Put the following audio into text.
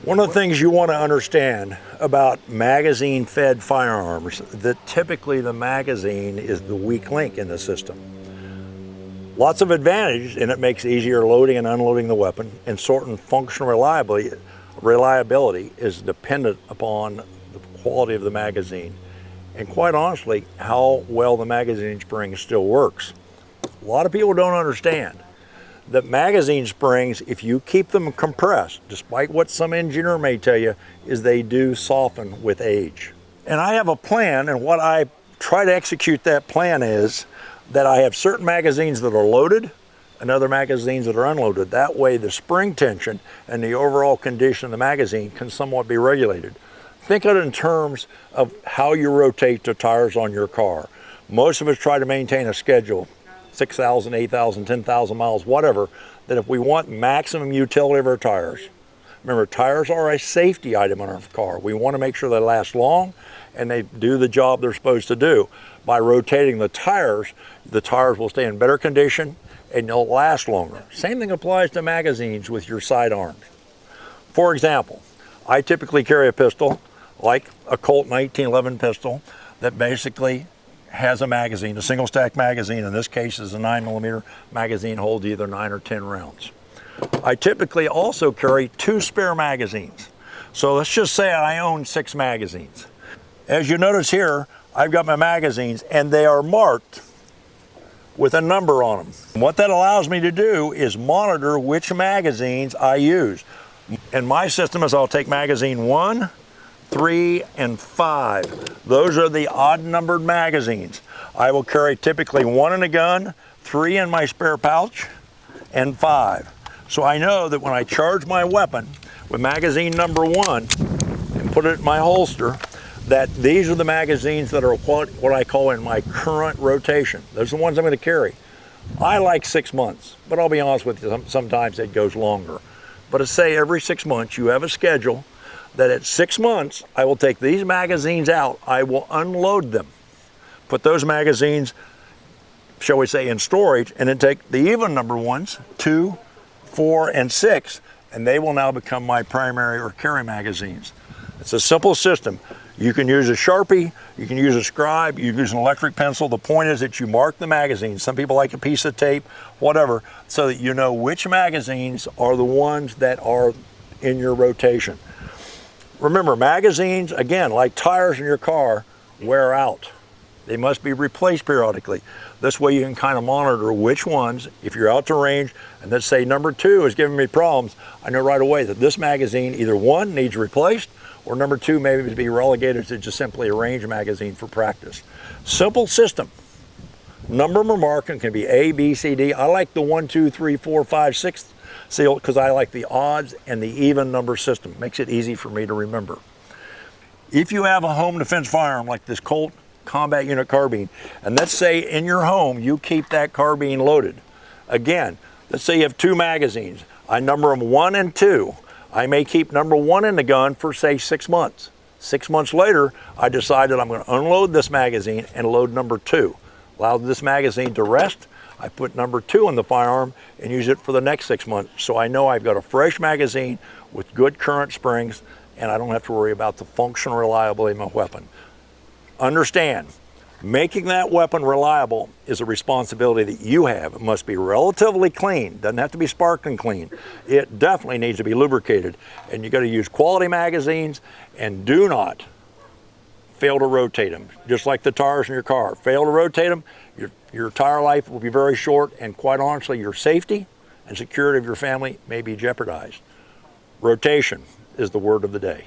One of the things you want to understand about magazine-fed firearms, that typically the magazine is the weak link in the system. Lots of advantage, and it makes easier loading and unloading the weapon, and certain functional reliability is dependent upon the quality of the magazine, and quite honestly, how well the magazine spring still works. A lot of people don't understand that magazine springs, if you keep them compressed, despite what some engineer may tell you, is they do soften with age. And I have a plan, and what I try to execute that plan is that I have certain magazines that are loaded and other magazines that are unloaded. That way the spring tension and the overall condition of the magazine can somewhat be regulated. Think of it in terms of how you rotate the tires on your car. Most of us try to maintain a schedule, 6,000, 8,000, 10,000 miles, whatever, that if we want maximum utility of our tires. Remember, tires are a safety item on our car. We want to make sure they last long and they do the job they're supposed to do. By rotating the tires will stay in better condition and they'll last longer. Same thing applies to magazines with your sidearms. For example, I typically carry a pistol like a Colt 1911 pistol that basically has a magazine, a single stack magazine. In this case is a 9mm magazine, holds either 9 or 10 rounds. I typically also carry 2 spare magazines. So let's just say I own 6 magazines. As you notice here, I've got my magazines and they are marked with a number on them. And what that allows me to do is monitor which magazines I use. And my system is I'll take magazine 1, 3, and 5. Those are the odd numbered magazines. I will carry typically 1 in a gun, 3 in my spare pouch, and 5. So I know that when I charge my weapon with magazine number 1 and put it in my holster, that these are the magazines that are what I call in my current rotation. Those are the ones I'm going to carry. I like 6 months, but I'll be honest with you, sometimes it goes longer. But let's say every 6 months you have a schedule that at 6 months, I will take these magazines out, I will unload them, put those magazines, shall we say, in storage, and then take the even number ones, 2, 4, and 6, and they will now become my primary or carry magazines. It's a simple system. You can use a Sharpie, you can use a scribe, you can use an electric pencil. The point is that you mark the magazines. Some people like a piece of tape, whatever, so that you know which magazines are the ones that are in your rotation. Remember, magazines, again, like tires in your car, wear out. They must be replaced periodically. This way you can kind of monitor which ones, if you're out to range, and let's say number 2 is giving me problems, I know right away that this magazine, either 1 needs replaced, or number 2 maybe to be relegated to just simply a range magazine for practice. Simple system. Number them or mark them can be A, B, C, D. I like the 1, 2, 3, 4, 5, 6 seal because I like the odds and the even number system. Makes it easy for me to remember. If you have a home defense firearm like this Colt Combat Unit carbine, and let's say in your home you keep that carbine loaded. Again, let's say you have 2 magazines. I number them 1 and 2. I may keep number 1 in the gun for say 6 months. 6 months later, I decided I'm going to unload this magazine and load number 2. Allow this magazine to rest. I put number 2 in the firearm and use it for the next 6 months. So I know I've got a fresh magazine with good current springs and I don't have to worry about the functional reliability of my weapon. Understand, making that weapon reliable is a responsibility that you have. It must be relatively clean. Doesn't have to be sparkling clean. It definitely needs to be lubricated. And you got to use quality magazines and do not fail to rotate them. Just like the tires in your car. Fail to rotate them, your tire life will be very short, and quite honestly, your safety and security of your family may be jeopardized. Rotation is the word of the day.